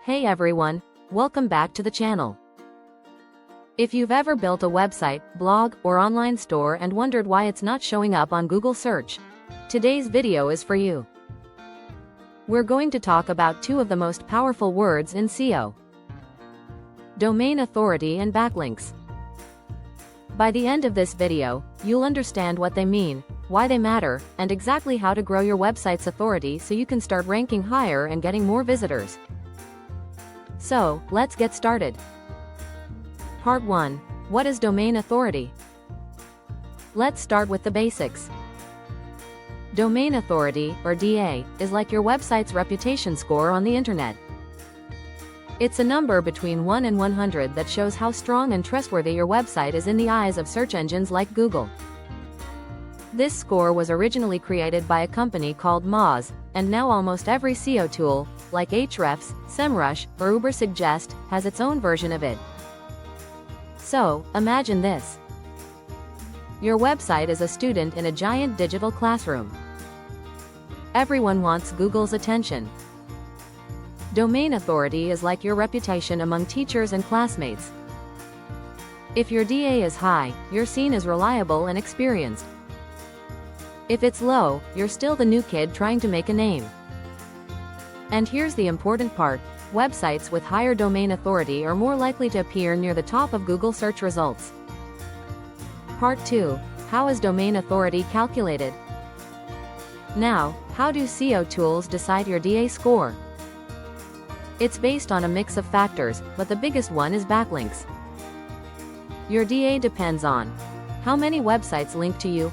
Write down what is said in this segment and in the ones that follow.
Hey everyone, welcome back to the channel. If you've ever built a website, blog, or online store and wondered why it's not showing up on Google search, today's video is for you. We're going to talk about two of the most powerful words in SEO: domain authority and backlinks. By the end of this video, you'll understand what they mean, why they matter, and exactly how to grow your website's authority so you can start ranking higher and getting more visitors. So, let's get started. Part 1. What is domain authority? Let's start with the basics. Domain authority, or DA, is like your website's reputation score on the internet. It's a number between 1 and 100 that shows how strong and trustworthy your website is in the eyes of search engines like Google. This score was originally created by a company called Moz, and now almost every SEO tool, like Ahrefs, SEMrush, or Ubersuggest, has its own version of it. So, imagine this. Your website is a student in a giant digital classroom. Everyone wants Google's attention. Domain authority is like your reputation among teachers and classmates. If your DA is high, you're seen as reliable and experienced. If it's low, you're still the new kid trying to make a name. And here's the important part: websites with higher domain authority are more likely to appear near the top of Google search results. Part 2. How is domain authority calculated? Now, how do SEO tools decide your DA score? It's based on a mix of factors, but the biggest one is backlinks. Your DA depends on how many websites link to you,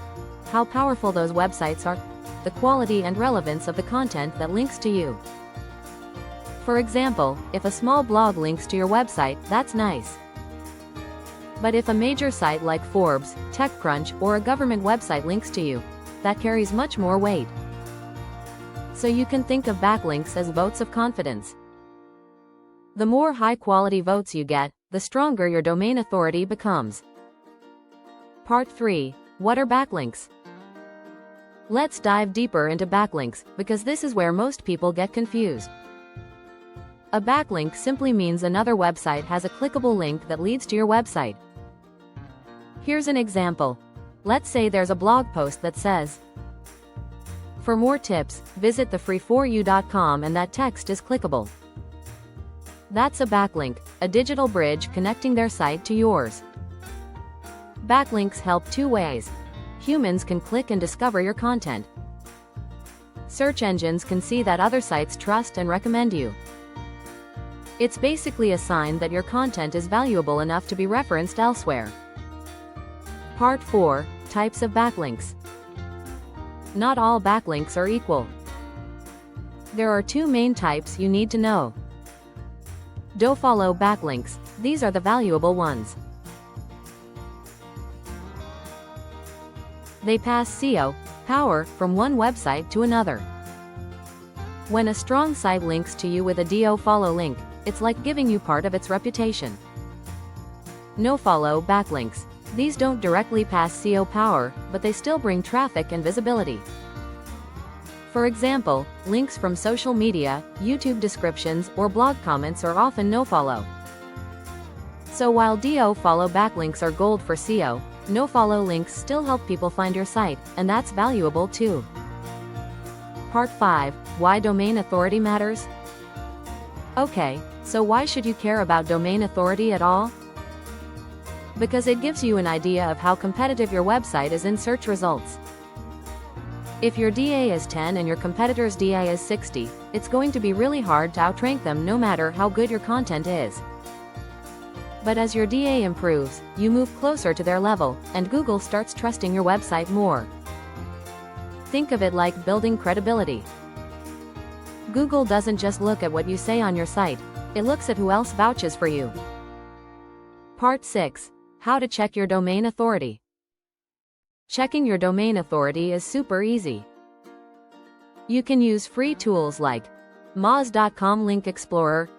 how powerful those websites are, the quality and relevance of the content that links to you. For example, if a small blog links to your website, that's nice. But if a major site like Forbes, TechCrunch, or a government website links to you, that carries much more weight. So you can think of backlinks as votes of confidence. The more high-quality votes you get, the stronger your domain authority becomes. Part 3. What are backlinks? Let's dive deeper into backlinks, because this is where most people get confused. A backlink simply means another website has a clickable link that leads to your website. Here's an example. Let's say there's a blog post that says, "For more tips, visit thefree4u.com," and that text is clickable. That's a backlink, a digital bridge connecting their site to yours. Backlinks help two ways. Humans can click and discover your content. Search engines can see that other sites trust and recommend you. It's basically a sign that your content is valuable enough to be referenced elsewhere. Part 4. Types of backlinks. Not all backlinks are equal. There are two main types you need to know. Do-follow backlinks. These are the valuable ones. They pass SEO power from one website to another. When a strong site links to you with a do-follow link, it's like giving you part of its reputation. No-follow backlinks. These don't directly pass SEO power, but they still bring traffic and visibility. For example, links from social media, YouTube descriptions, or blog comments are often no-follow. So while do-follow backlinks are gold for SEO, no-follow links still help people find your site, and that's valuable too. Part 5. Why domain authority matters? Okay, so why should you care about domain authority at all? Because it gives you an idea of how competitive your website is in search results. If your DA is 10 and your competitor's DA is 60, it's going to be really hard to outrank them no matter how good your content is. But as your DA improves, you move closer to their level, and Google starts trusting your website more. Think of it like building credibility. Google doesn't just look at what you say on your site, it looks at who else vouches for you. Part 6. How to check your domain authority. Checking your domain authority is super easy. You can use free tools like Moz.com Link Explorer,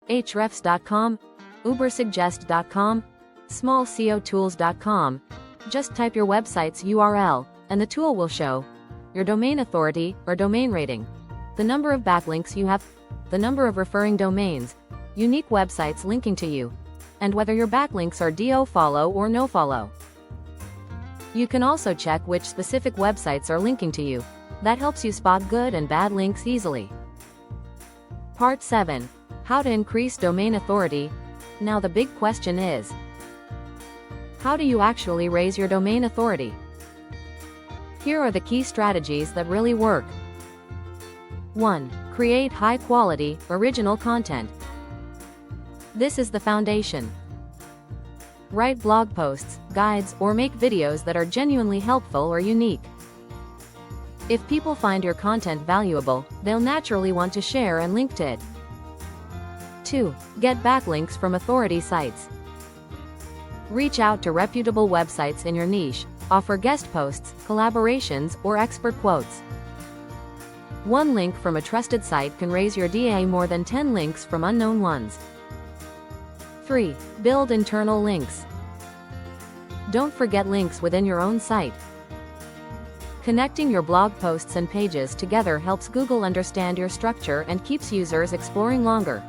Ahrefs.com, Ubersuggest.com, smallseotools.com. Just type your website's URL, and the tool will show your domain authority, or domain rating, the number of backlinks you have, the number of referring domains, unique websites linking to you, and whether your backlinks are do follow or no follow. You can also check which specific websites are linking to you. That helps you spot good and bad links easily. Part 7. How to increase domain authority. Now the big question is, how do you actually raise your domain authority? Here are the key strategies that really work. 1. Create high-quality, original content. This is the foundation. Write blog posts, guides, or make videos that are genuinely helpful or unique. If people find your content valuable, they'll naturally want to share and link to it. 2. Get backlinks from authority sites. Reach out to reputable websites in your niche, offer guest posts, collaborations, or expert quotes. One link from a trusted site can raise your DA more than 10 links from unknown ones. 3. Build internal links. Don't forget links within your own site. Connecting your blog posts and pages together helps Google understand your structure and keeps users exploring longer.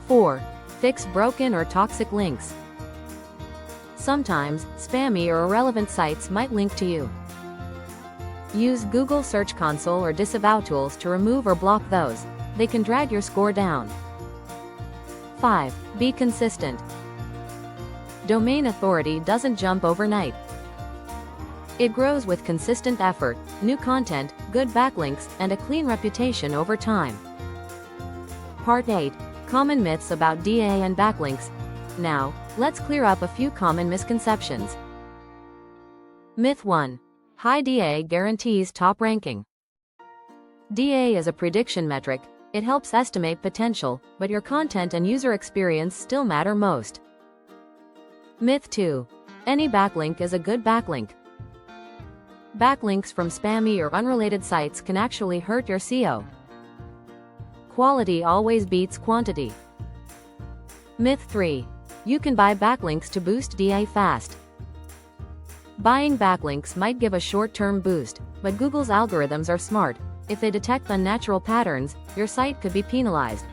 4. Fix broken or toxic links. Sometimes, spammy or irrelevant sites might link to you. Use Google Search Console or disavow tools to remove or block those. They can drag your score down. 5. Be consistent. Domain authority doesn't jump overnight. It grows with consistent effort, new content, good backlinks, and a clean reputation over time. Part 8. Common myths about DA and backlinks. Now, let's clear up a few common misconceptions. Myth 1. High DA guarantees top ranking. DA is a prediction metric. It helps estimate potential, but your content and user experience still matter most. Myth 2. Any backlink is a good backlink. Backlinks from spammy or unrelated sites can actually hurt your SEO. Quality always beats quantity. Myth 3. You can buy backlinks to boost DA fast. Buying backlinks might give a short-term boost, but Google's algorithms are smart. If they detect unnatural patterns, your site could be penalized.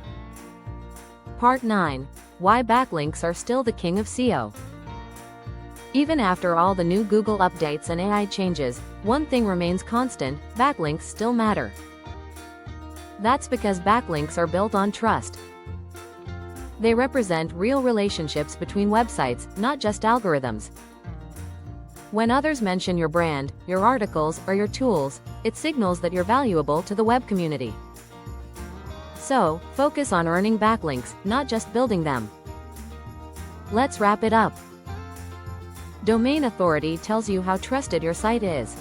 Part 9. Why backlinks are still the king of SEO. Even after all the new Google updates and AI changes, one thing remains constant: backlinks still matter. That's because backlinks are built on trust. They represent real relationships between websites, not just algorithms. When others mention your brand, your articles, or your tools, it signals that you're valuable to the web community. So, focus on earning backlinks, not just building them. Let's wrap it up. Domain authority tells you how trusted your site is.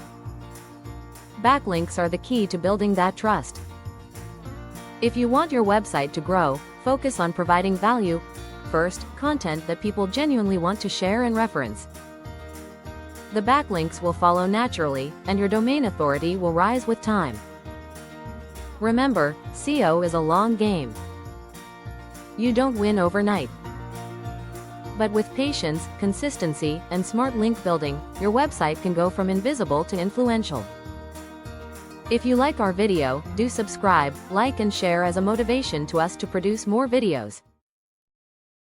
Backlinks are the key to building that trust. If you want your website to grow, focus on providing value. First, content that people genuinely want to share and reference. The backlinks will follow naturally, and your domain authority will rise with time. Remember, SEO is a long game. You don't win overnight. But with patience, consistency, and smart link building, your website can go from invisible to influential. If you like our video, do subscribe, like and share as a motivation to us to produce more videos.